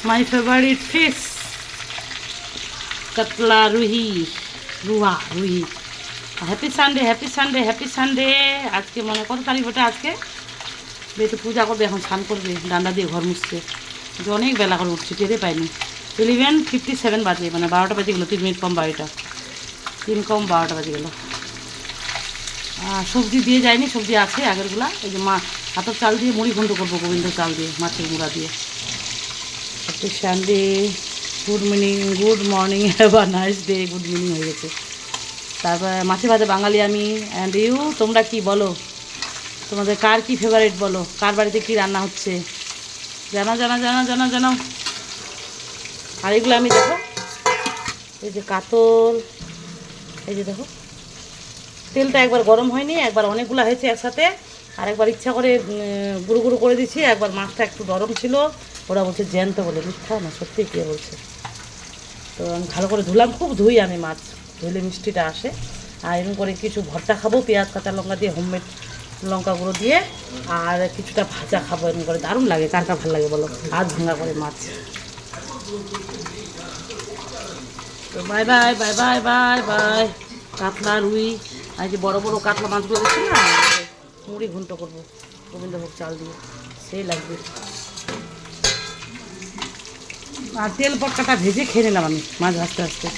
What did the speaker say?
My favourite fish, কাতলা Ruhi, Ruhi. Happy Sunday, happy Sunday, happy Sunday. আজকে মনে কত তারিখ ওটা? আজকে বেটু পূজা করবে, এখন স্নান করবে, ডান্ডা দিয়ে ঘর মুছছে। কিন্তু অনেক বেলা করে উঠছি, টেরে পাইনি। 11:57 বাজে, মানে 12টা বাজে গেলো, 3 মিনিট কম 12টা, 3 কম 12টা বাজে গেলো। সবজি দিয়ে যায়নি, সবজি আছে আগেরগুলা। এই যে মা হাতের চাল দিয়ে মুড়ি ঘন্ট করবো, গোবিন্দ চাল দিয়ে, মাছের মুড়া দিয়ে। Happy Sunday, good morning, have a nice day. Good morning হয়ে গেছে। তারপর মাছে ভাতে বাঙালি আমি। অ্যান্ড ইউ, তোমরা কি বলো? তোমাদের কার কি ফেভারিট বলো? কার বাড়িতে কি রান্না হচ্ছে জানা জানা জানা জানা জানাও। আর এগুলো আমি দেখো, এই যে কাতল, এই যে দেখো তেলটা একবার গরম হয়নি, একবার অনেকগুলো হয়েছে একসাথে, আর একবার ইচ্ছা করে গুঁড়ো গুঁড়ো করে দিচ্ছি। একবার মাছটা একটু নরম ছিল, ওরা বলছে জ্যান্ত বলে, মিথ্যা না সত্যি কে বলছে। তো আমি ভালো করে ধুলাম, খুব ধুই আমি মাছ, ধুলে মিষ্টিটা আসে। আর এরকম করে কিছু ভর্তা খাবো পেঁয়াজ কাঁচা লঙ্কা দিয়ে, হোমমেড লঙ্কা গুঁড়ো দিয়ে। আর কিছুটা ভাজা খাবো, এরকম করে দারুণ লাগে। কার কার ভালো লাগে বলো? হাত ভাঙা করে মাছ। তো bye bye bye bye bye bye. কাতলা রুই আর যে বড় বড় কাতলা মাছগুলো দেখছি না, মুড়ি ঘন্ট করবো গোবিন্দভোগ চাল দিয়ে, সেই লাগবে। আর তেল পটকাটা ভেজে খেয়ে নিলাম আমি মাছ ভাজতে ভাজতে।